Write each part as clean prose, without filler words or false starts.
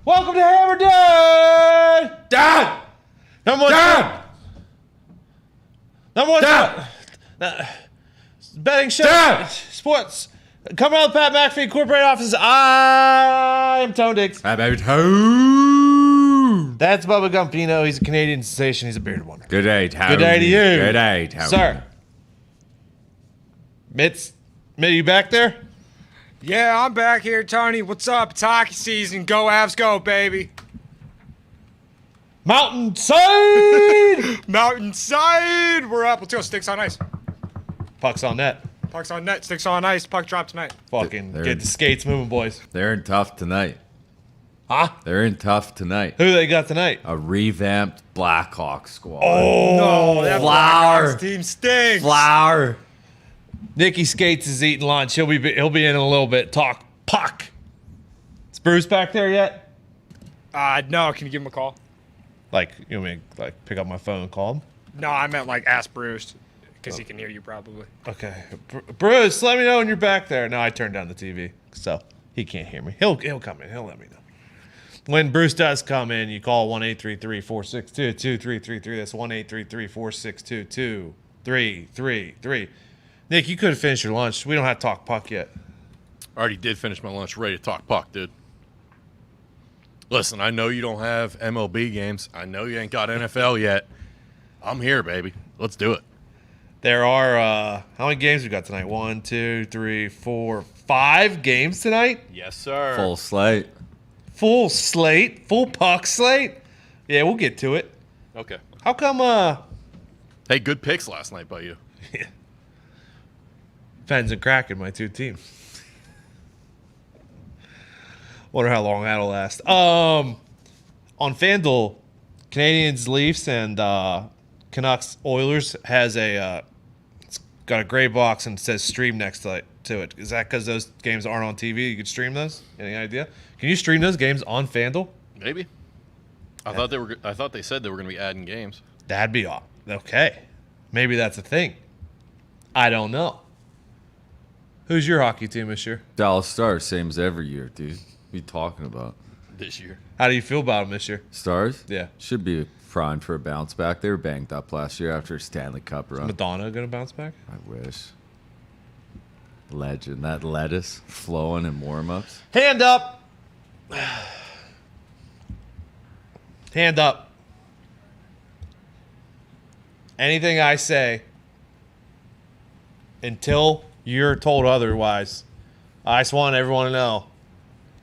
Welcome to Hammer Dahn! Dad! Number one. Dad! Number one. Dad! Betting show. Dad! Sports. Coming out of the Pat McAfee Corporate Office, I am Tone Diggs. Hi, baby. Tone. That's Bubba Gumpino. He's a Canadian sensation. He's a bearded one. Good day, Tone. Good day to you. Good day, Tone. Sir. Mitz, you back there? Yeah, I'm back here, Tony. What's up? It's hockey season. Go Avs, go, baby. Mountainside! Mountainside! We're up. Let's go. Sticks on ice. Puck's on net. Puck's on net. Sticks on ice. Puck drop tonight. Fucking They're- get the skates moving, boys. They're in tough tonight. Huh? They're in tough tonight. Who they got tonight? A revamped Blackhawks squad. No, that Flower. Blackhawks team stinks. Flower. Nicky Skates is eating lunch. He'll be in a little bit. Talk puck. Is Bruce back there yet? No. Can you give him a call? Like, you want me to pick up my phone and call him? No, I meant ask Bruce because he can hear you probably. Okay, Bruce, let me know when you're back there. No, I turned down the TV, so he can't hear me. He'll come in. He'll let me know. When Bruce does come in, you call 1-833-462-2333. That's 1-833-462-2333. Nick, you could have finished your lunch. We don't have to talk puck yet. I already did finish my lunch, ready to talk puck, dude. Listen, I know you don't have MLB games. I know you ain't got NFL yet. I'm here, baby. Let's do it. There are, how many games we got tonight? 1, 2, 3, 4, 5 games tonight? Yes, sir. Full slate. Full slate? Full puck slate? Yeah, we'll get to it. Okay. How come, Hey, good picks last night by you. Fens and Kraken, my two teams. Wonder how long that'll last. On FanDuel, Canadians, Leafs, and Canucks, Oilers has it's got a gray box and it says stream next to it. Is that because those games aren't on TV? You could stream those? Any idea? Can you stream those games on FanDuel? Maybe. I thought they said they were going to be adding games. That'd be off. Okay. Maybe that's a thing. I don't know. Who's your hockey team this year? Dallas Stars, same as every year, dude. What are you talking about? This year. How do you feel about them this year? Stars? Yeah. Should be primed for a bounce back. They were banged up last year after a Stanley Cup run. Madonna going to bounce back? I wish. Legend. That lettuce flowing in warm-ups. Hand up. Hand up. Anything I say until you're told otherwise, I just want everyone to know.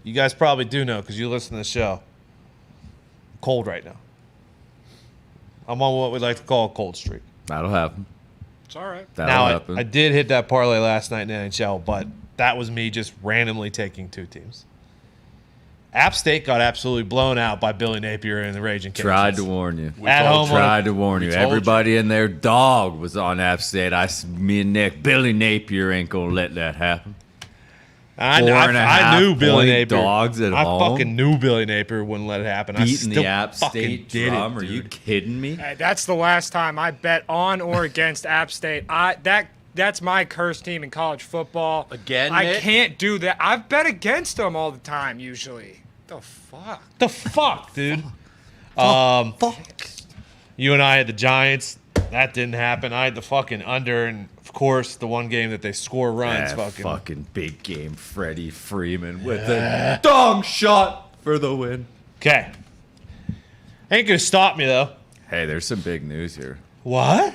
You guys probably do know because you listen to the show. I'm cold right now. I'm on what we like to call a cold streak. That'll happen. It's all right. That'll Now, happen. I did hit that parlay last night in the NHL, but that was me just randomly taking two teams. App State got absolutely blown out by Billy Napier and the Raging Cajuns. Tried to warn you. At home. Tried to warn you. told you. Everybody in their dog was on App State. Me and Nick, Billy Napier ain't gonna let that happen. I Four and a I half knew Billy point Napier. Dogs at I home. fucking knew Billy Napier wouldn't let it happen. I Beating still the App fucking State did drum. it, Are you dude. kidding me? Hey, that's the last time I bet on or against App State. That's my cursed team in college football. Again, I Nick? can't do that. I've bet against them all the time usually. The fuck? The fuck, dude. Fuck. You and I had the Giants. That didn't happen. I had the fucking under, and of course, the one game that they score runs. That fucking. fucking big game Freddie Freeman with a dong shot for the win. Okay. Ain't gonna stop me though. Hey, there's some big news here. What?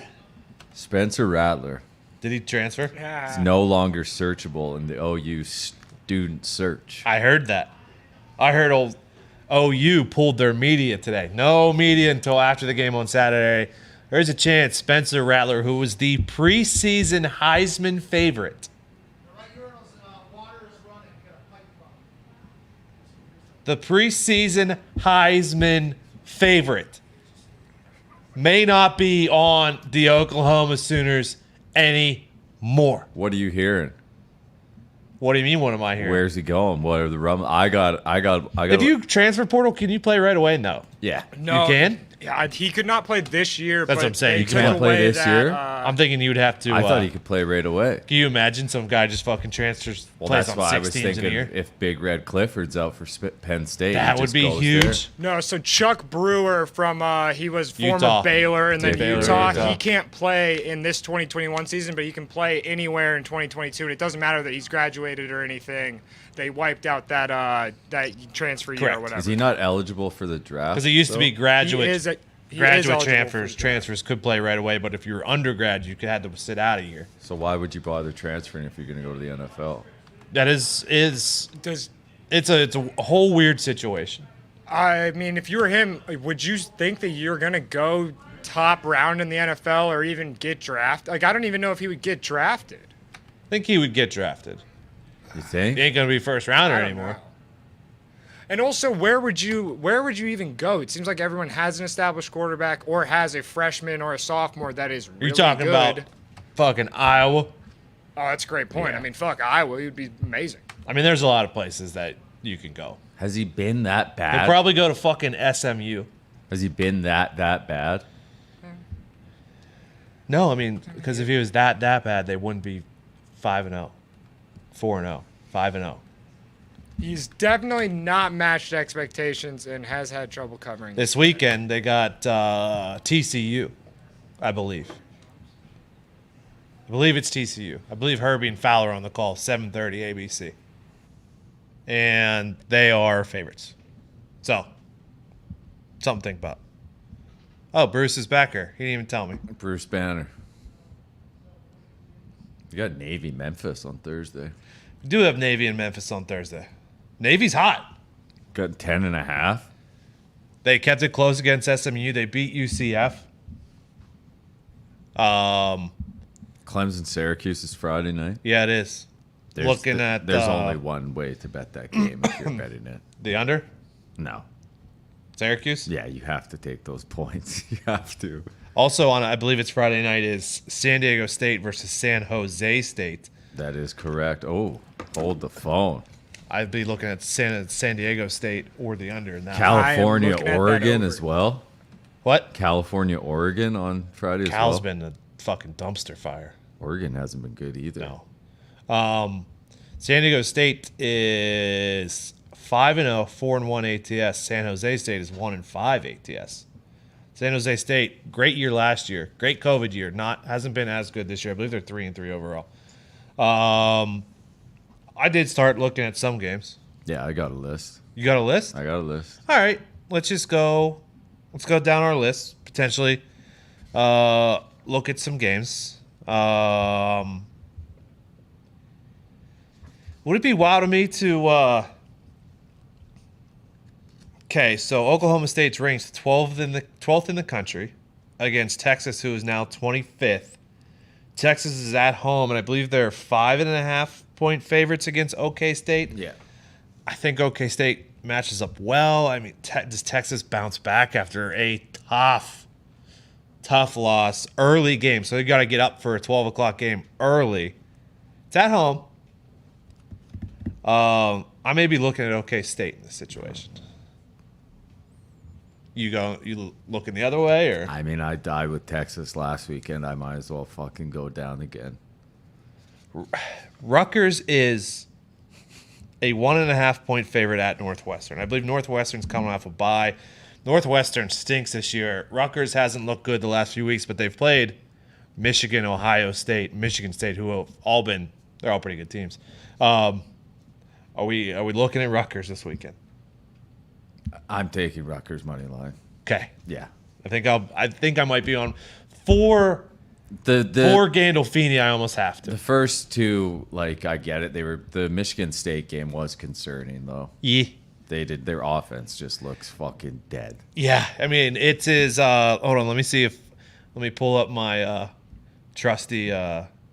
Spencer Rattler Did he transfer? is Yeah. no longer searchable in the OU student search. I heard that. I heard old OU pulled their media today. No media until after the game on Saturday. There's a chance Spencer Rattler, who was the preseason Heisman favorite, the preseason Heisman favorite, may not be on the Oklahoma Sooners anymore. What are you hearing? What do you mean? What am I hearing? Where's he going? What are the rum? I got. If you transfer portal, can you play right away? No. Yeah. No, You can? Yeah, he could not play this year. That's but what I'm saying. they You took can't play away this that, year? I'm thinking you would have to. I thought he could play right away. Can you imagine some guy just fucking transfers, Well, plays that's on why I 6 was teams in a thinking year? if Big Red Clifford's out for Penn State, That he would just be goes huge. there. No, so Chuck Brewer from he was former Utah. Baylor and then Baylor, Utah. Utah. He can't play in this 2021 season, but he can play anywhere in 2022. And it doesn't matter that he's graduated or anything. They wiped out that transfer year Correct. or whatever. Is he not eligible for the draft? Because it used to be He graduate. is Graduate eligible for transfers the draft. transfers could play right away, but if you were undergrad, you had to sit out a year. So why would you bother transferring if you're going to go to the NFL? That is Does it's a whole weird situation. I mean, if you were him, would you think that you're gonna go top round in the NFL or even get drafted? Like, I don't even know if he would get drafted. I think he would get drafted. You think? He ain't gonna be first rounder I don't anymore. know. And also, where would you even go? It seems like everyone has an established quarterback or has a freshman or a sophomore that is really You're talking good. about fucking Iowa. Oh, that's a great point. Yeah. I mean, fuck, Iowa, he'd be amazing. I mean, there's a lot of places that you can go. Has he been that He'll bad? probably go to fucking SMU. Has he been that bad? No, I mean, because if he was that bad, they wouldn't be 5-0, 4-0, 5-0. He's definitely not matched expectations and has had trouble covering. This weekend they got TCU, I believe. I believe it's TCU. I believe Herbie and Fowler on the call, 7:30 ABC. And they are favorites. So, something to think about. Oh, Bruce is back here. He didn't even tell me. Bruce Banner. You got Navy Memphis on Thursday. We do have Navy and Memphis on Thursday. Navy's hot. Got 10.5. They kept it close against SMU. They beat UCF. Clemson Syracuse is Friday night. Yeah, it is. There's only one way to bet that game if you're betting it. The under? No. Syracuse? Yeah, you have to take those points. You have to. Also on, I believe it's Friday night, is San Diego State versus San Jose State. That is correct. Oh, hold the phone. I'd be looking at San Diego State or the under in that. California, looking at that Oregon over. as well. What? California, Oregon on Friday as Cal's well. been a fucking dumpster fire. Oregon hasn't been good either. No. San Diego State is 5-0, 4-1 ATS. San Jose State is 1-5 ATS. San Jose State, great year last year, great COVID year. Hasn't been as good this year. I believe they're 3-3 overall. I did start looking at some games. Yeah, I got a list. You got a list? I got a list. All right, let's just go. Let's go down our list. Potentially, look at some games. Would it be wild to me to? Okay, so Oklahoma State's ranked 12th in the country against Texas, who is now 25th. Texas is at home, and I believe they're 5.5-point favorites against OK State. Yeah. I think OK State matches up well. I mean, does Texas bounce back after a tough loss, early game? So they got to get up for a 12 o'clock game early. It's at home. I may be looking at OK State in this situation. You looking the other way, or I mean, I died with Texas last weekend. I might as well fucking go down again. Rutgers is a 1.5-point favorite at Northwestern. I believe Northwestern's coming off a bye. Northwestern stinks this year. Rutgers hasn't looked good the last few weeks, but they've played Michigan, Ohio State, Michigan State, who have they're all pretty good teams. Are we looking at Rutgers this weekend? I'm taking Rutgers money line. Okay. Yeah. I think I might be on four The Gandolfini. I almost have to. the first two, like, I get it. The Michigan State game was concerning though. Yeah. Their offense just looks fucking dead. Yeah. I mean, it is. Hold on. Let me pull up my trusty.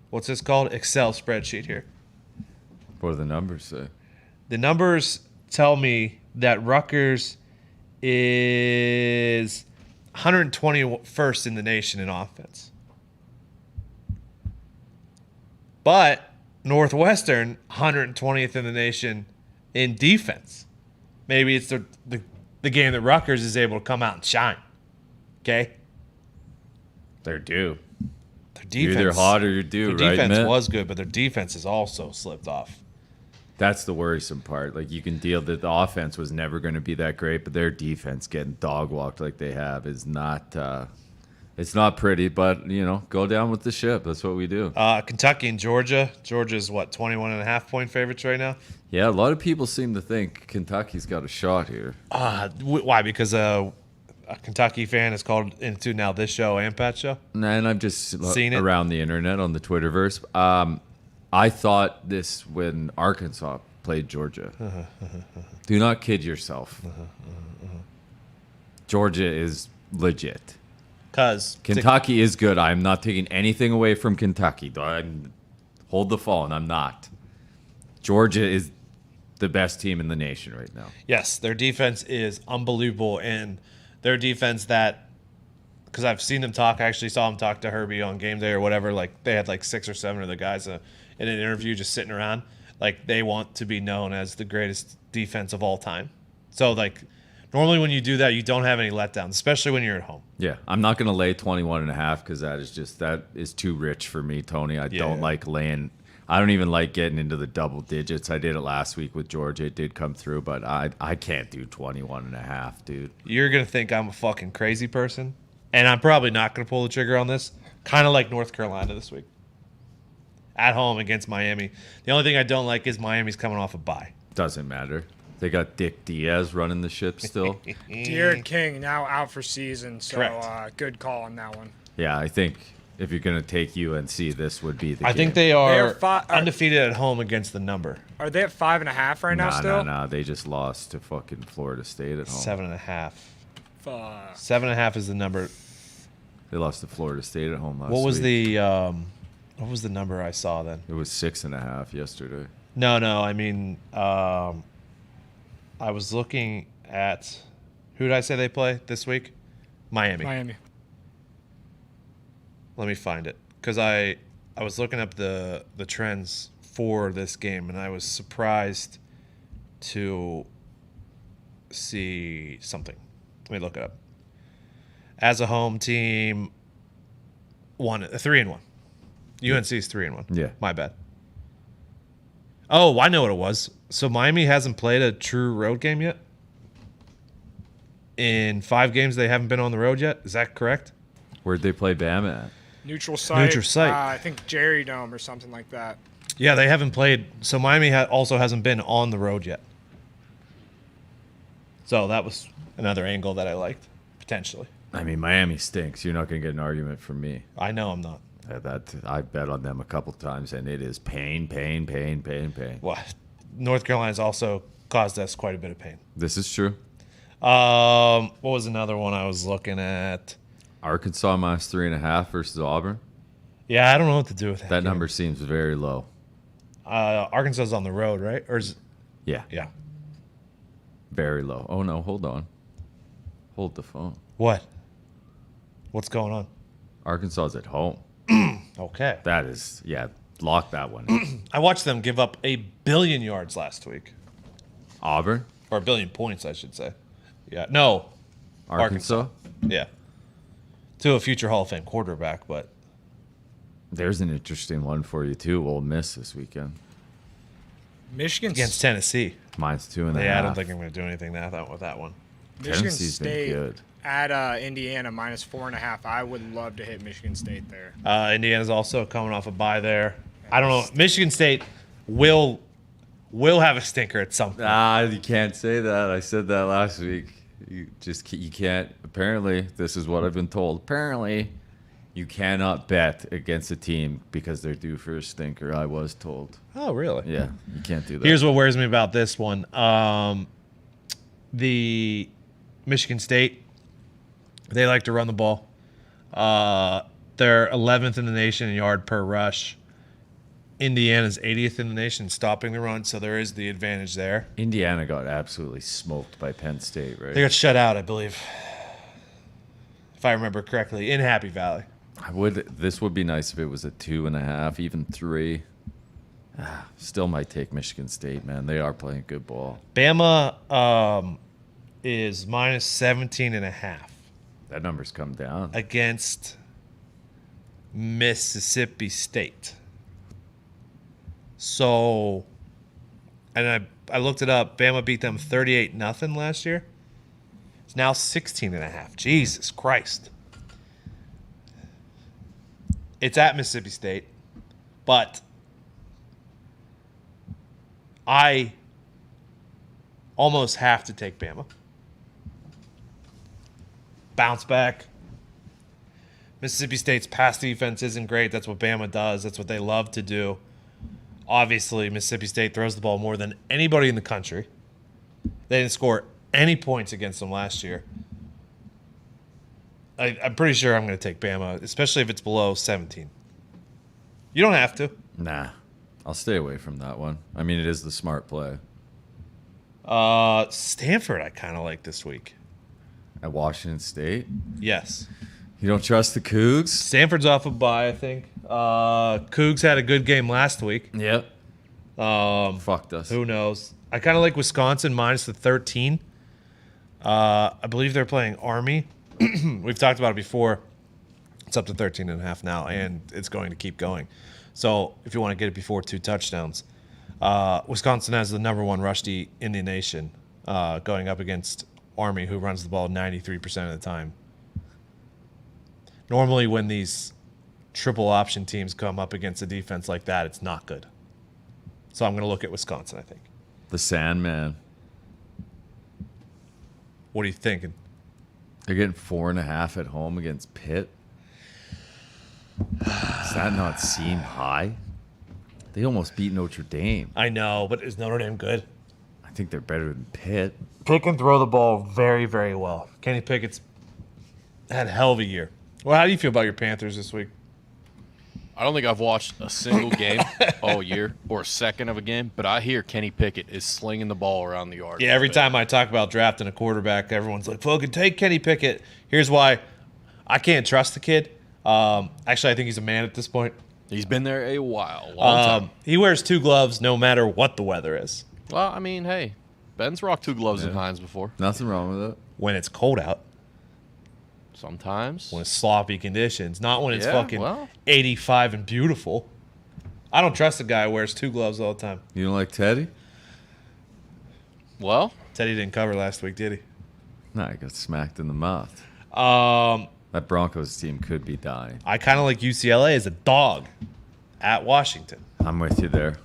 What's this called? Excel spreadsheet here. What do the numbers say? The numbers tell me that Rutgers is 121st in the nation in offense. But Northwestern, 120th in the nation in defense. Maybe it's the the game that Rutgers is able to come out and shine. Okay? They're due. Their You're defense, either hot or you're due, their right, defense Mitt? was good, but their defense has also slipped off. That's the worrisome part. Like, you can deal that the offense was never going to be that great, but their defense getting dog walked like they have is not. It's not pretty, but go down with the ship. That's what we do. Kentucky and Georgia. Georgia's what, 21.5-point favorites right now? Yeah, a lot of people seem to think Kentucky's got a shot here. Why? Because a Kentucky fan is called into now this show and Pat's show. And I'm just Seen it? around the internet on the Twitterverse. I thought this when Arkansas played Georgia. Do not kid yourself. Georgia is legit. Because Kentucky is good. I'm not taking anything away from Kentucky. Hold the phone. I'm not. Georgia is the best team in the nation right now. yes, their defense is unbelievable, and their defense because I've seen them talk. I actually saw them talk to Herbie on game day or whatever. Like they had like 6 or 7 of the guys in an interview just sitting around. Like they want to be known as the greatest defense of all time. So like normally when you do that, you don't have any letdowns, especially when you're at home. Yeah, I'm not going to lay 21.5 because that is too rich for me, Tony. I don't like laying. I don't even like getting into the double digits. I did it last week with Georgia. It did come through, but I can't do 21.5, dude. You're going to think I'm a fucking crazy person, and I'm probably not going to pull the trigger on this. Kind of like North Carolina this week. At home against Miami. The only thing I don't like is Miami's coming off a bye. Doesn't matter. They got Dick Diaz running the ship still. De'Aaron King now out for season, so Correct. good call on that one. Yeah, I think if you're going to take UNC, this would be the I game. think they are They're undefeated at home against the number. Are they at 5.5 right now still? No. They just lost to fucking Florida State at home. 7.5. Fuck. 7.5 is the number. They lost to Florida State at home last What was week. what was the number I saw then? It was 6.5 yesterday. No. I mean, I was looking at who did I say they play this week? Miami. Let me find it because I was looking up the trends for this game and I was surprised to see something. Let me look it up. As a home team, 3-1. UNC's 3-1. Yeah. My bad. Oh, I know what it was. So Miami hasn't played a true road game yet? In 5 games, they haven't been on the road yet? Is that correct? Where'd they play Bama at? Neutral site. Neutral site. I think Jerry Dome or something like that. Yeah, they haven't played. So Miami also hasn't been on the road yet. So that was another angle that I liked, potentially. I mean, Miami stinks. You're not going to get an argument from me. I know I'm not. I bet on them a couple times, and it is pain. Well, North Carolina's also caused us quite a bit of pain. This is true. What was another one I was looking at? Arkansas minus 3.5 versus Auburn. Yeah, I don't know what to do with that. That game. number seems very low. Arkansas's on the road, right? Or is Yeah, yeah. very low. Oh, no, hold on. Hold the phone. What? What's going on? Arkansas's at home. Okay. That is, lock that one in. I watched them give up 1 billion yards last week. Auburn? Or 1 billion points, I should say. Yeah. No. Arkansas? Yeah. To a future Hall of Fame quarterback, but There's an interesting one for you, too. Ole Miss this weekend. Michigan against Tennessee. Minus 2.5. Yeah, I don't think I'm going to do anything with that one. Michigan Tennessee's been State good. at Indiana minus 4.5. I would love to hit Michigan State there. Indiana's also coming off a bye there. I don't know. Michigan State will have a stinker at some point. You can't say that. I said that last week. You can't. Apparently, this is what I've been told. Apparently, you cannot bet against a team because they're due for a stinker. I was told. Oh, really? Yeah, you can't do that. Here's what worries me about this one. The Michigan State, they like to run the ball. They're 11th in the nation in yard per rush. Indiana's 80th in the nation stopping the run, so there is the advantage there. Indiana got absolutely smoked by Penn State, right? They got shut out, I believe, if I remember correctly, in Happy Valley. This would be nice if it was a 2.5, even 3. Still might take Michigan State, man. They are playing good ball. Bama is minus 17.5 That number's come down. against Mississippi State. So, and I looked it up. Bama beat them 38-0 last year. It's now 16.5. Jesus Christ. It's at Mississippi State, but I almost have to take Bama. Bounce back. Mississippi State's pass defense isn't great. That's what Bama does. That's what they love to do. Obviously, Mississippi State throws the ball more than anybody in the country. They didn't score any points against them last year. I'm pretty sure I'm going to take Bama, especially if it's below 17. You don't have to. Nah, I'll stay away from that one. I mean, it is the smart play. Stanford, I kind of like this week. At Washington State? Yes. You don't trust the Cougs? Stanford's off a bye, I think. Cougs had a good game last week. Yep. Fucked us. Who knows? I kind of like Wisconsin minus the 13. I believe they're playing Army. We've talked about it before. It's up to 13.5 now, and it's going to keep going. So if you want to get it before 2 touchdowns, Wisconsin has the number 1 rush D in the nation, going up against Army, who runs the ball 93% of the time. Normally, when these triple option teams come up against a defense like that, it's not good. So I'm going to look at Wisconsin, I think. The Sandman. What are you thinking? They're getting 4.5 at home against Pitt. Does that not seem high? They almost beat Notre Dame. I know, but is Notre Dame good? I think they're better than Pitt. Pitt can throw the ball very, very well. Kenny Pickett's had a hell of a year. Well, how do you feel about your Panthers this week? I don't think I've watched a single game all year or a second of a game, but I hear Kenny Pickett is slinging the ball around the yard. Yeah, every time I talk about drafting a quarterback, everyone's like, fucking take Kenny Pickett. Here's why. I can't trust the kid. Actually, I think he's a man at this point. He's been there a while, long time. He wears 2 gloves no matter what the weather is. Well, I mean, hey, Ben's rocked 2 gloves in Hines before. Nothing wrong with it. When it's cold out, Sometimes. when it's sloppy conditions, not when it's Yeah, fucking well. 85 and beautiful. I don't trust a guy who wears 2 gloves all the time. You don't like Teddy? Well, Teddy didn't cover last week, did he? Nah, he got smacked in the mouth. That Broncos team could be dying. I kind of like UCLA as a dog at Washington. I'm with you there.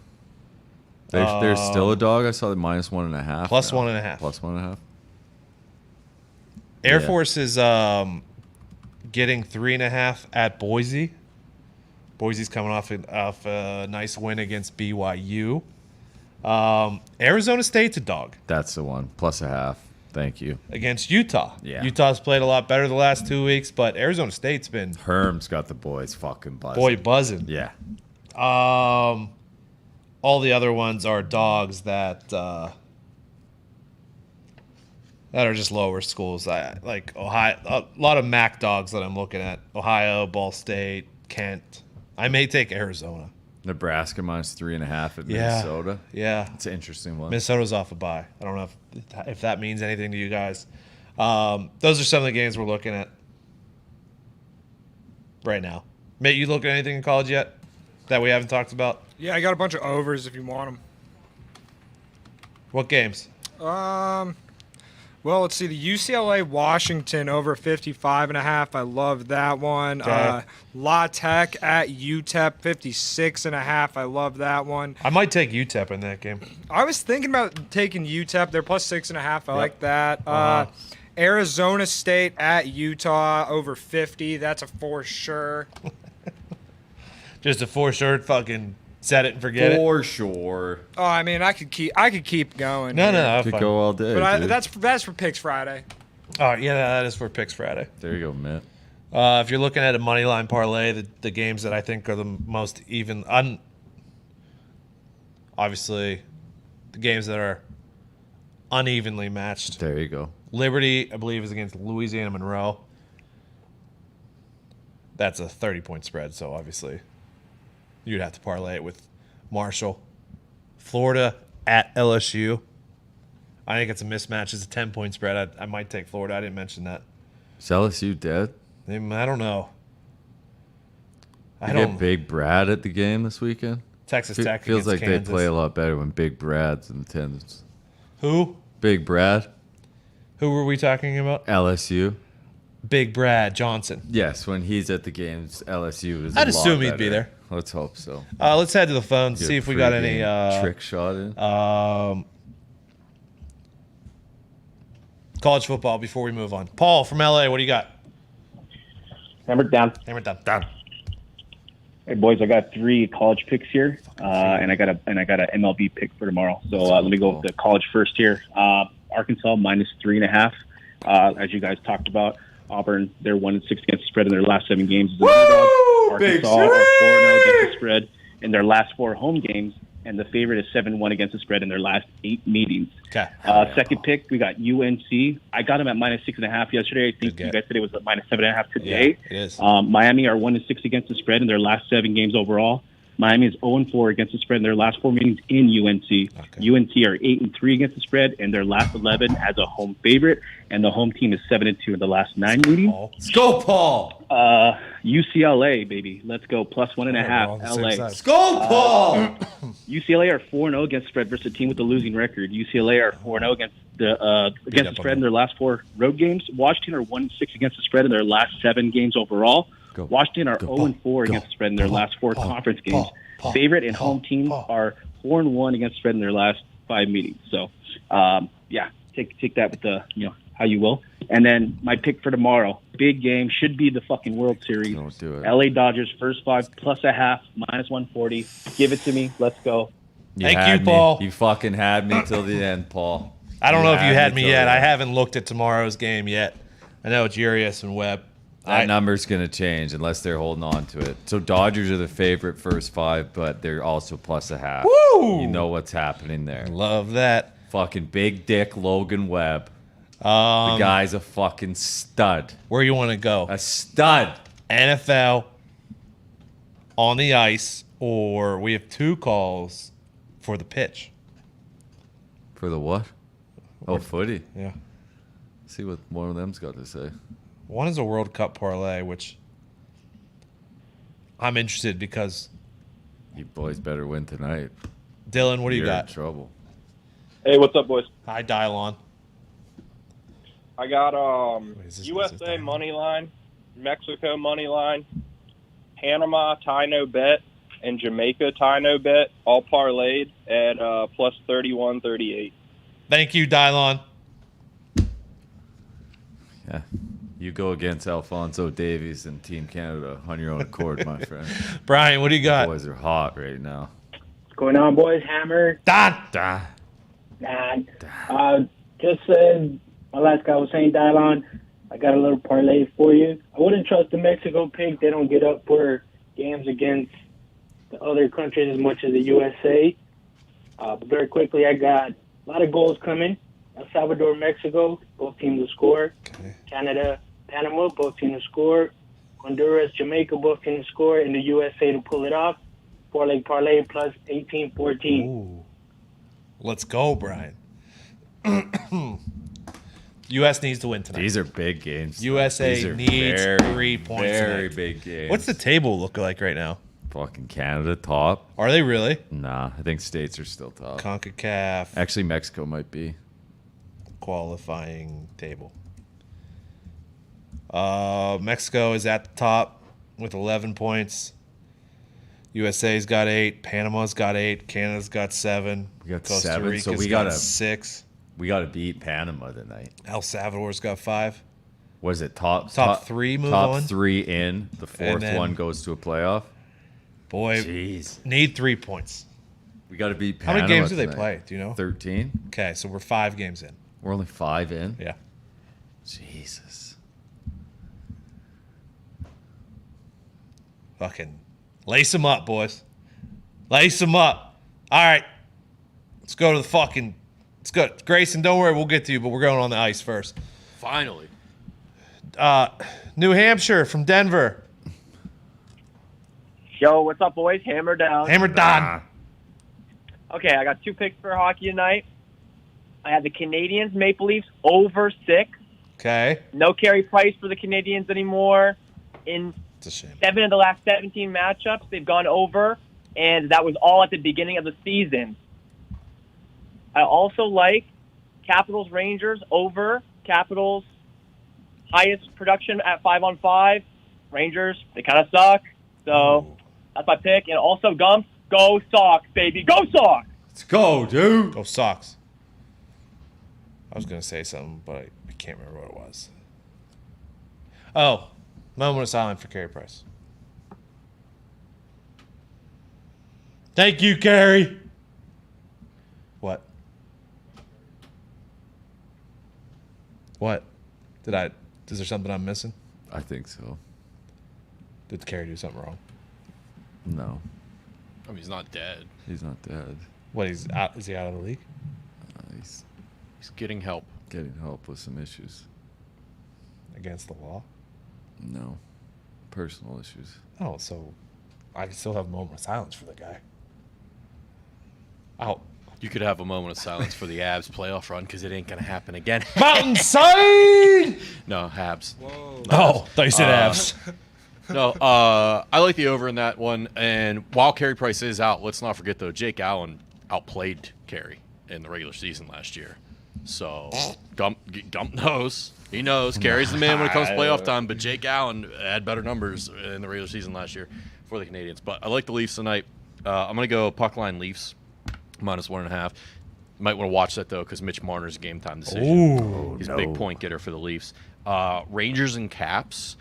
There's still a dog. I saw the minus 1.5. Plus now. 1.5. Plus 1.5. Air Yeah. Force is getting 3.5 at Boise. Boise's coming off a nice win against BYU. Arizona State's a dog That's the one. Plus 0.5. Thank you. against Utah. Yeah. Utah's played a lot better the last 2 weeks, but Arizona State's been Herm's got the boys fucking buzzing. boy buzzing. Yeah. All the other ones are dogs that are just lower schools. I like Ohio. A lot of MAC dogs that I'm looking at: Ohio, Ball State, Kent. I may take Arizona. Nebraska minus 3.5 at Yeah. Minnesota. Yeah, It's an interesting one. Minnesota's off a bye. I don't know if that means anything to you guys. Those are some of the games we're looking at right now. Mate, you look at anything in college yet that we haven't talked about? Yeah, I got a bunch of overs if you want What games? them. Well, let's see. The UCLA Washington over 55.5. I love that one. Okay. La Tech at UTEP 56.5. I love that one. I might take UTEP in that game. I was thinking about taking UTEP. They're plus 6.5. I like that. Uh-huh. Arizona State at Utah over 50. That's a for sure. Just a for sure fucking set it and forget it. For sure. Oh, I mean, I could keep going. No, here. no, that's Could fine. go all day. But dude. that's for Picks Friday. Oh, yeah, that is for Picks Friday. There you go, Mitt. If you're looking at a money line parlay, the games that I think are the most even, obviously, the games that are unevenly matched. There you go. Liberty, I believe, is against Louisiana Monroe. That's a 30-point spread, so obviously you'd have to parlay it with Marshall. Florida at LSU. I think it's a mismatch. It's a 10-point spread. I might take Florida. I didn't mention that. Is LSU dead? I don't know. You get Big Brad at the game this weekend? Texas Tech feels like Kansas. they play a lot better when Big Brad's in attendance. Who? Big Brad. Who were we talking about? LSU. Big Brad Johnson. Yes, when he's at the games, LSU is. I'd assume he'd be there. Let's hope so. Let's head to the phone, see if we got any trick shot in. College football before we move on. Paul from LA, what do you got? Hammer Dahn. Done. Hey boys, I got 3 college picks here, and I got a MLB pick for tomorrow. So let me go with the college first here. Arkansas -3.5. As you guys talked about, Auburn, they're 1-6 against the spread in their last 7 games. Arkansas are 4-0 against the spread in their last 4 home games, and the favorite is 7-1 against the spread in their last 8 meetings. Okay. Second pick, we got UNC. I got them at -6.5 yesterday. I think you guys said it was at -7.5 today. Yeah, it is. Miami are 1-6 against the spread in their last 7 games overall. Miami is 0-4 against the spread in their last 4 meetings in UNC. Okay. UNC are 8-3 against the spread in their last 11 as a home favorite, and the home team is 7-2 in the last 9 meetings. Let's go, Paul. UCLA, baby, let's go +1.5. LA. Let's go, Paul. UCLA are 4-0 against spread versus a team with a losing record. UCLA are 4-0 against the spread in their last 4 road games. Washington are 1-6 against the spread in their last 7 games overall. Washington are 0-4 against the spread in their last 4 conference games. Favorite and home teams are 4-1 against the spread in their last 5 meetings. So, take that with the how you will. And then my pick for tomorrow, big game, should be the fucking World Series. Don't do it. LA Dodgers first 5 +0.5 -140. Give it to me. Let's go. Thank you, Paul. You fucking had me till the end, Paul. I don't know if you had me till yet. the I end. haven't looked at tomorrow's game yet. I know it's Urias and Webb. That number's going to change unless they're holding on to it. So Dodgers are the favorite first 5, but they're also +0.5. Woo! You know what's happening there. Love that. Fucking big dick Logan Webb. The guy's a fucking stud. Where you want to go? A stud. NFL on the ice, or we have 2 calls for the pitch. For the what? Oh, footy. Yeah. See what one of them's got to say. One is a World Cup parlay, which I'm interested because You boys better win tonight. Dylan, what do you You're in got? trouble. Hey, what's up, boys? Hi, dial on. I got is this USA time? money line, Mexico money line, Panama tie no bet, and Jamaica tie no bet, all parlayed at +31.38. Thank you, Dylon. Yeah. You go against Alfonso Davies and Team Canada on your own accord, my friend. Brian, what do you got? Boys are hot right now. What's going on, boys? Hammer. Don. Just as my last guy was saying, Dylon, I got a little parlay for you. I wouldn't trust the Mexico pick. They don't get up for games against the other countries as much as the USA. But very quickly, I got a lot of goals coming. El Salvador, Mexico, both teams to score. Okay. Canada, Panama, both teams to score. Honduras, Jamaica, both teams to score. And the USA to pull it off. 4-leg parlay plus 18-14. Ooh. Let's go, Brian. U.S. needs to win tonight. These are big games. USA These are needs very, 3 points Very tonight. big games. What's the table look like right now? fucking Canada top? Are they really? Nah, I think states are still top. CONCACAF Actually, Mexico might be. qualifying table. Mexico is at the top with 11 points. USA's got 8. Panama's got 8. Canada's got 7. We got Costa 7, Rica's so we got gotta 6. We got to beat Panama tonight. El Salvador's got 5. Was it top 3 move top on? 3 in? The fourth then- one goes to a playoff. Boy, Jeez, need 3 points. we got to beat How Panama. many games do they tonight. play? Do you know? 13. Okay, so we're 5 games in. We're only 5 in. Yeah. Jesus. Fucking lace them up, boys. Lace them up. All right. Let's go to the fucking. Let's go. Grayson, don't worry. We'll get to you, but we're going on the ice first. Finally. New Hampshire from Denver. Yo, what's up, boys? Hammer Dahn. Hammer Dahn. Okay, I got 2 picks for hockey tonight. I have the Canadians Maple Leafs over 6. Okay. No Carey Price for the Canadians anymore. In It's a shame. 7 of the last 17 matchups, they've gone over, and that was all at the beginning of the season. I also like Capitals Rangers over. Capitals highest production at 5-on-5. Rangers, they kind of suck. So that's my pick. And also Gump, go Sox, baby. Go Sox! Let's go, dude. Go Sox. I was going to say something, but I can't remember what it was. Oh, moment of silence for Carey Price. Thank you, Carey. What? What? Is there something I'm missing? I think so. Did Carey do something wrong? No, I mean, he's not dead. he's not dead. What, he's out? Is he out of the league? He's He's getting help. getting help with some issues. Against the law? No, personal issues. Oh, so I can still have a moment of silence for the guy. Out. You could have a moment of silence for the Abs playoff run because it ain't going to happen again. Mountainside! No, Habs. Oh, thought you said abs. No, I like the over in that one. And while Carey Price is out, let's not forget, though, Jake Allen outplayed Carey in the regular season last year. So Gump knows. He knows. Carey's the man when it comes to playoff time, but Jake Allen had better numbers in the regular season last year for the Canadians. But I like the Leafs tonight. I'm going to go puck line Leafs, -1.5. Might want to watch that, though, because Mitch Marner's a game-time decision. Ooh, He's a big point getter for the Leafs. Rangers and Caps.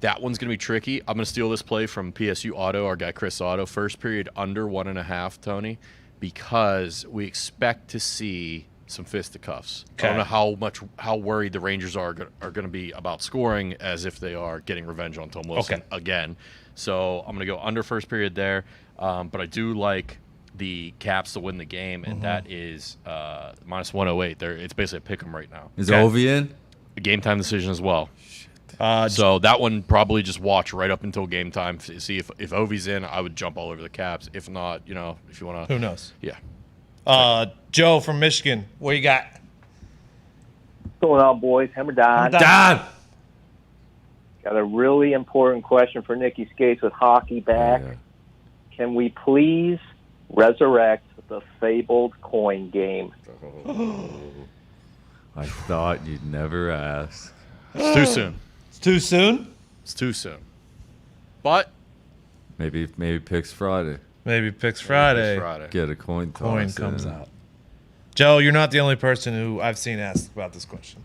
That one's going to be tricky. I'm going to steal this play from PSU Auto, our guy Chris Auto. First period under 1.5, Tony, because we expect to see some fisticuffs. I don't know how worried the Rangers are going to be about scoring, as if they are getting revenge on Tom Wilson again. So I'm going to go under first period there. But I do like the Caps to win the game, and that is -108. It's basically a pick 'em right now. Is Ovi in? A game time decision as well. So that one probably just watch right up until game time. See if Ovi's in, I would jump all over the Caps. If not, if you want to. Who knows? Yeah. Joe from Michigan, what you got? What's going on, boys? Hammer Dahn. Don. Got a really important question for Nikki Skates with hockey back. Yeah. Can we please resurrect the fabled coin game? I thought you'd never ask. It's too soon. It's too soon? It's too soon. But Maybe picks Friday. Maybe picks Friday. Get a coin toss. Coin comes out. Joe, you're not the only person who I've seen ask about this question.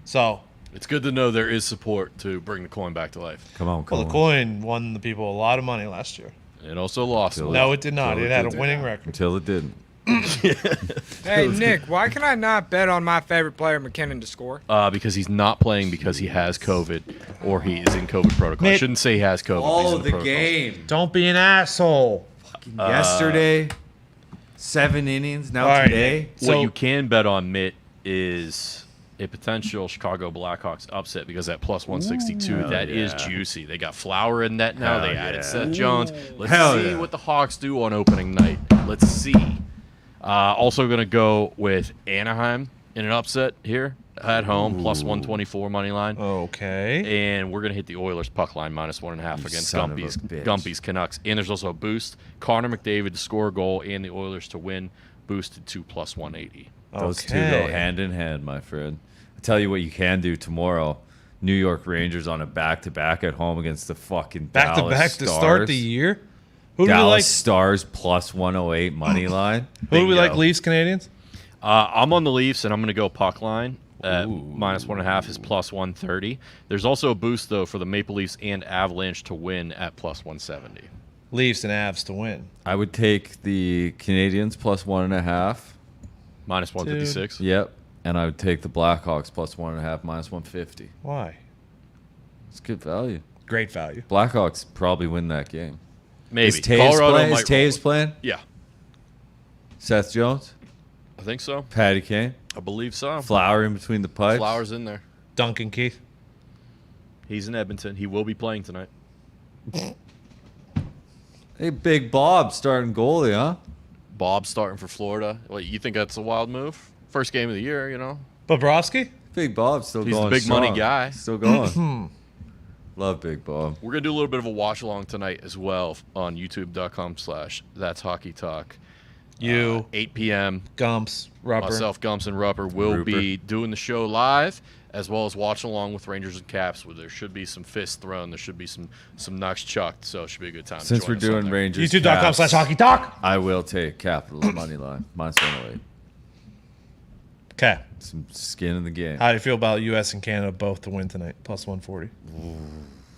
So, it's good to know there is support to bring the coin back to life. Come on, well, the coin won the people a lot of money last year. It also lost. No, it did not. It had a winning record. Until it didn't. Hey, Nick, why can I not bet on my favorite player, McKinnon, to score? Because he's not playing because he has COVID or he is in COVID protocol. I shouldn't say he has COVID. All he's in of the protocols. game. Don't be an asshole. Yesterday, 7 innings. Now All right. today. What you can bet on, Mitt, is a potential Chicago Blackhawks upset because at +162, that is juicy. They got Flower in net now. Hell They added yeah. Seth Jones. Let's Hell see yeah. what the Hawks do on opening night. Let's see. Also going to go with Anaheim in an upset here at home, +124 money line. Okay. And we're going to hit the Oilers puck line -1.5 You against son of a Gumpy's bitch. Canucks. And there's also a boost. Connor McDavid to score a goal and the Oilers to win, boosted to +180. Those two go hand in hand, my friend. I tell you what you can do tomorrow. New York Rangers on a back-to-back at home against the fucking Dallas Back-to-back to Stars. start the year? Who do we Dallas like? Stars +108 money line. Who do we like, Bingo. Leafs, Canadians? I'm on the Leafs, and I'm going to go puck line. At -1.5 is +130. There's also a boost, though, for the Maple Leafs and Avalanche to win at +170. Leafs and Avs to win. I would take the Canadians +1.5. -156. Yep. And I would take the Blackhawks +1.5, -150. Why? It's good value. Great value. Blackhawks probably win that game. Maybe. Is Taves Colorado playing? might Is Taves roll. playing? Yeah, Seth Jones? I think so. Patty Kane? I believe so. Flower in between the pipes? Flowers in there. Duncan Keith. He's in Edmonton. He will be playing tonight. Hey, Big Bob starting goalie, huh? Bob starting for Florida. What, you think that's a wild move? First game of the year, you know. Bobrovsky? Big Bob still He's going. the big money strong. guy. Still going. Love Big Bob. We're gonna do a little bit of a watch along tonight as well on YouTube.com/That's Hockey Talk. 8 p.m. Gumps, Rupper. Myself, Gumps, and Rupper will Rupert. be doing the show live, as well as watching along with Rangers and Caps, where there should be some fists thrown, there should be some nucks chucked, so it should be a good time. Since Join we're us on doing there. Rangers, YouTube.com/Hockey Talk. I will take Capitals money line -108. Okay. Some skin in the game. How do you feel about U.S. and Canada both to win tonight? +140.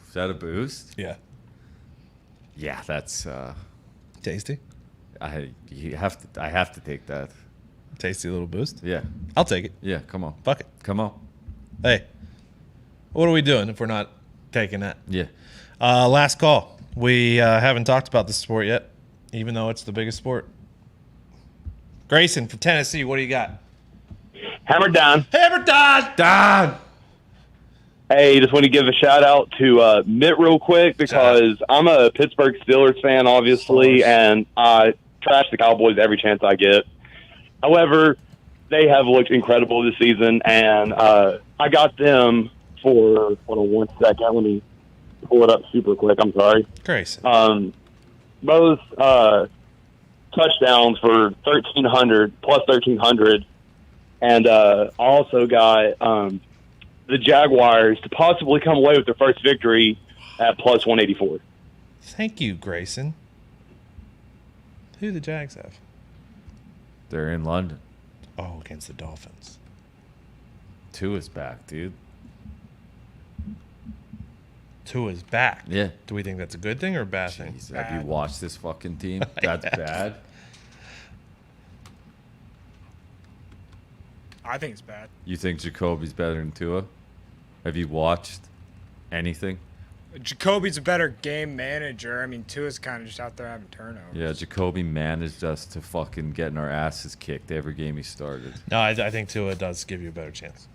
Is that a boost? Yeah. Yeah, that's. Tasty. I have to take that. Tasty little boost. Yeah, I'll take it. yeah. Come on, Fuck it. come on. Hey. What are we doing if we're not taking that? Yeah. Last call. We haven't talked about the sport yet, even though it's the biggest sport. Grayson from Tennessee, what do you got? Hammer Dahn. Hammer Dahn! Don. Hey, just want to give a shout out to Mitt real quick because I'm a Pittsburgh Steelers fan, obviously, and I trash the Cowboys every chance I get. However, they have looked incredible this season, and I got them for, hold on 1 second, let me pull it up super quick, I'm sorry. Grayson. Both touchdowns for 1,300, plus 1,300, and also got the Jaguars to possibly come away with their first victory at plus 184. Thank you, Grayson. Who do the Jags have? They're in London. Oh, against the Dolphins. Tua's back, dude. Tua's back. Yeah. Do we think that's a good thing or a bad thing? Jeez, have you watched this fucking team? That's bad. I think it's bad. You think Jacoby's better than Tua? Have you watched anything? Jacoby's a better game manager. I mean, Tua's kind of just out there having turnovers. Yeah, Jacoby managed us to fucking getting our asses kicked every game he started. No, I think Tua does give you a better chance.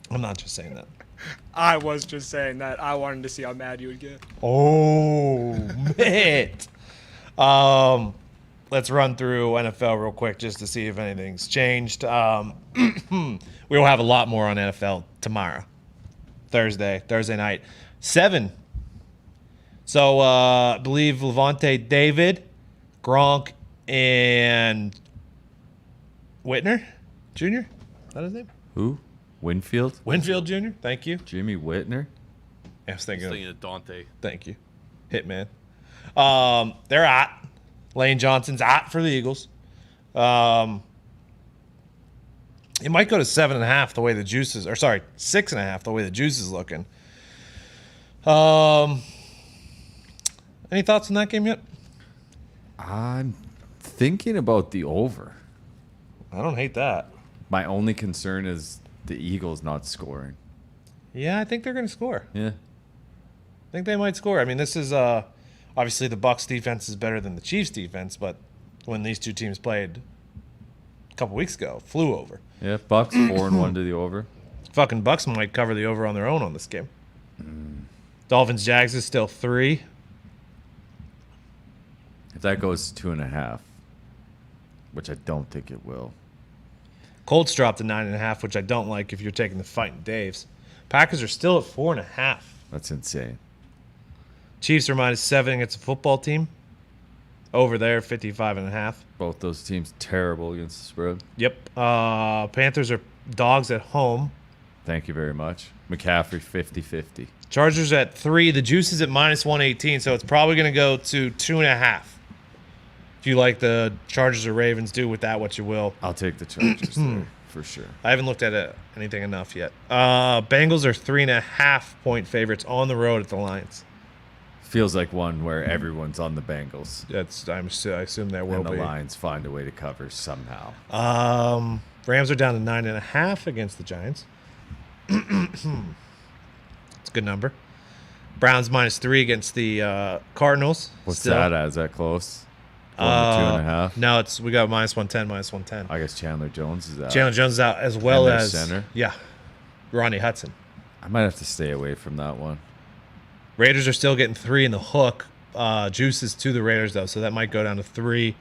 I'm not just saying that. I was just saying that. I wanted to see how mad you would get. Oh, Mitt. Let's run through NFL real quick just to see if anything's changed. We will have a lot more on NFL tomorrow, Thursday night, 7. So I believe Levante David, Gronk, and Whitner Jr. Is that his name? Who? Winfield? Winfield Jr. Thank you. Jimmy Whitner? I was thinking, Thinking of Dante. Thank you. Hitman. They're out. Lane Johnson's out for the Eagles. It might go to 7.5 the way the juice is, or sorry, 6.5 the way the juice is looking. Any thoughts on that game yet? I'm thinking about the over. I don't hate that. My only concern is the Eagles not scoring. Yeah, I think they're going to score. Yeah. I think they might score. I mean, this is obviously the Bucs defense is better than the Chiefs defense, but when these two teams played a couple weeks ago, flew over. Yeah, Bucks 4-1 to the over. Fucking Bucs might cover the over on their own on this game. Dolphins Jags is still 3. If that goes to 2.5, which I don't think it will. Colts dropped to 9.5, which I don't like if you're taking the Fighting Daves. Packers are still at 4.5. That's insane. Chiefs are -7 against a football team. Over there, 55.5. Both those teams terrible against the spread. Yep. Panthers are dogs at home. Thank you very much. McCaffrey 50-50. Chargers at 3. The juice is at -118, so it's probably going to go to 2.5. If you like the Chargers or Ravens, do with that what you will. I'll take the Chargers there, for sure. I haven't looked at anything enough yet. Bengals are 3.5-point favorites on the road at the Lions. Feels like one where everyone's on the Bengals. I assume there will And the be. Lions find a way to cover somehow. Rams are down to 9.5 against the Giants. It's a good number. Browns -3 against the Cardinals. What's Still. that at? Is that close? 2.5? No, we got -110. I guess Chandler Jones is out. Chandler Jones is out as well And their as center? Yeah, Ronnie Hudson. I might have to stay away from that one. Raiders are still getting 3 in the hook. Juices to the Raiders though, so that might go down to 3.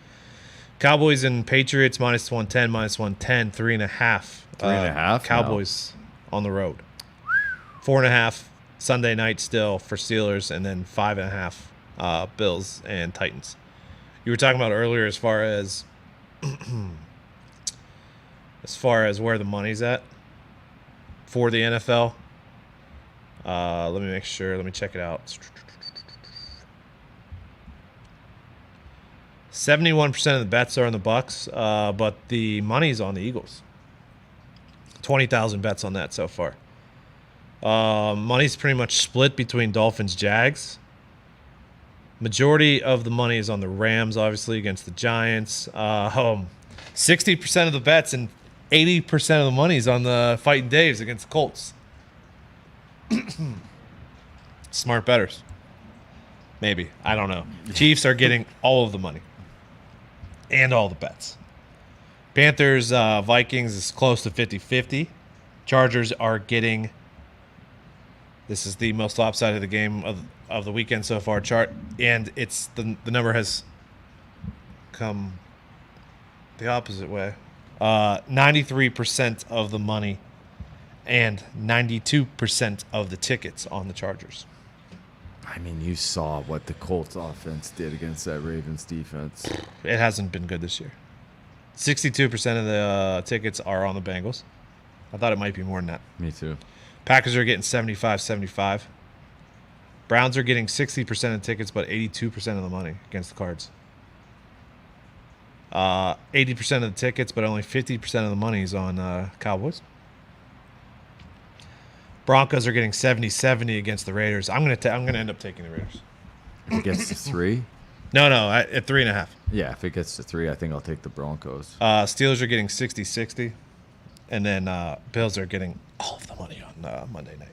Cowboys and Patriots minus 110, minus 110, 3.5. 3.5 Cowboys on the road. 4.5 Sunday night still for Steelers, and then 5.5 Bills and Titans. You were talking about earlier as far as where the money's at for the NFL. Let me make sure. Let me check it out. 71% of the bets are on the Bucks, but the money's on the Eagles. 20,000 bets on that so far. Money's pretty much split between Dolphins, Jags. Majority of the money is on the Rams, obviously, against the Giants. 60% of the bets and 80% of the money is on the Fighting Daves against the Colts. Smart bettors. Maybe. I don't know. Chiefs are getting all of the money and all the bets. Panthers, Vikings is close to 50-50. Chargers are getting... This is the most lopsided the game of the weekend so far. And it's the number has come the opposite way. 93% of the money and 92% of the tickets on the Chargers. I mean, you saw what the Colts offense did against that Ravens defense. It hasn't been good this year. 62% of the tickets are on the Bengals. I thought it might be more than that. Me too. Packers are getting 75-75. Browns are getting 60% of tickets, but 82% of the money against the Cards. 80% of the tickets, but only 50% of the money is on Cowboys. Broncos are getting 70-70 against the Raiders. I'm gonna end up taking the Raiders. If it gets to 3? No, at 3.5. Yeah, if it gets to 3, I think I'll take the Broncos. Steelers are getting 60-60. And then Bills are getting all of the money on Monday night.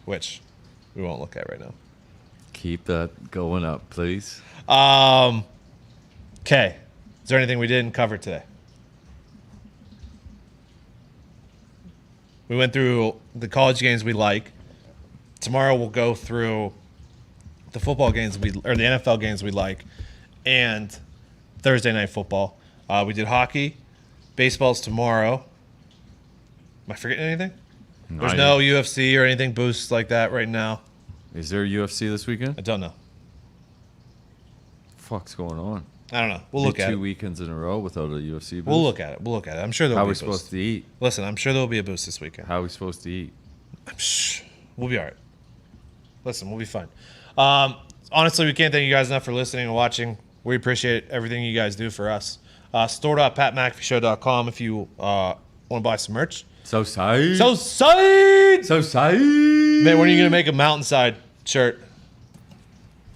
Which we won't look at right now. Keep that going up, please. Okay. Is there anything we didn't cover today? We went through the college games we like. Tomorrow we'll go through the football games or the NFL games we like, and Thursday night football. We did hockey. Baseball's tomorrow. Am I forgetting anything? There's no UFC or anything boosts like that right now. Is there a UFC this weekend? I don't know. Fuck's going on? I don't know. We'll look at it. 2 weekends in a row without a UFC boost? We'll look at it. I'm sure there'll How be are we a boost. supposed to eat? Listen, I'm sure there'll be a boost this weekend. How are we supposed to eat? We'll be all right. Listen, we'll be fine. Honestly, we can't thank you guys enough for listening and watching. We appreciate everything you guys do for us. Store.patmcafeeshow.com if you want to buy some merch. So psyched. So psyched. So psyched. Man, when are you going to make a Mountainside shirt?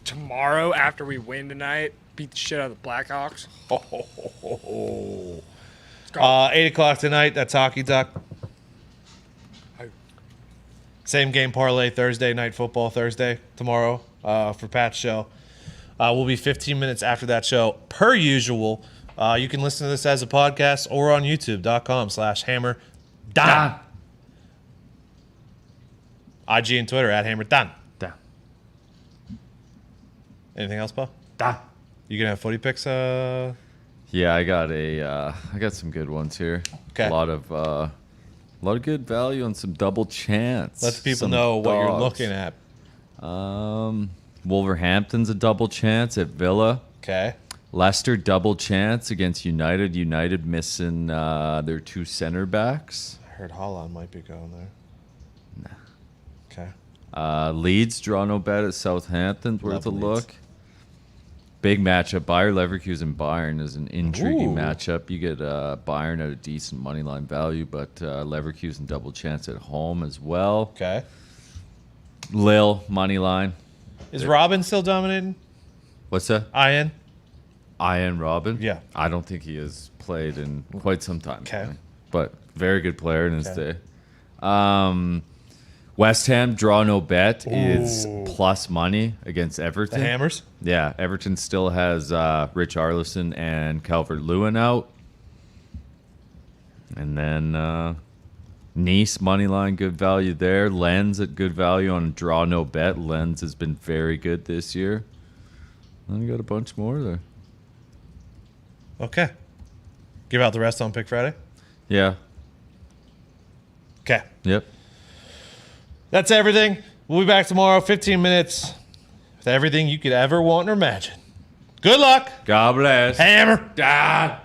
Tomorrow, after we win tonight, beat the shit out of the Blackhawks. 8 o'clock tonight. That's Hockey Duck. Same game parlay Thursday night football Thursday tomorrow for Pat's show. We'll be 15 minutes after that show per usual. You can listen to this as a podcast or on youtube.com/Hammer Dahn. IG and Twitter @Hammer Dahn. Anything else, Paul? You gonna have footy picks? Yeah, I got some good ones here. Okay. A lot of good value on some double chance. Let the people Some know what you're dogs. looking at. Wolverhampton's a double chance at Villa. Okay. Leicester double chance against United. United missing their 2 center backs. I heard Haaland might be going there. Nah. Okay. Leeds draw no bet at Southampton. Worth a Love Leeds. look. Big matchup. Bayer Leverkusen Bayern is an intriguing Ooh. matchup. You get Bayern at a decent money line value, but Leverkusen double chance at home as well. Okay. Lille money line. Is Robin still dominating? What's that? Ian? Ian Robin? Yeah. I don't think he has played in quite some time. Okay. But very good player in his Okay. day. West Ham draw no bet is Ooh. plus money against Everton. The Hammers? Yeah, Everton still has Rich Arlison and Calvert-Lewin out. And then Nice money line, good value there. Lens at good value on draw no bet. Lens has been very good this year. I got a bunch more there. Okay. Give out the rest on Pick Friday? Yeah. Okay. Yep. That's everything. We'll be back tomorrow, 15 minutes, with everything you could ever want or imagine. Good luck. God bless. Hammer. Dahn.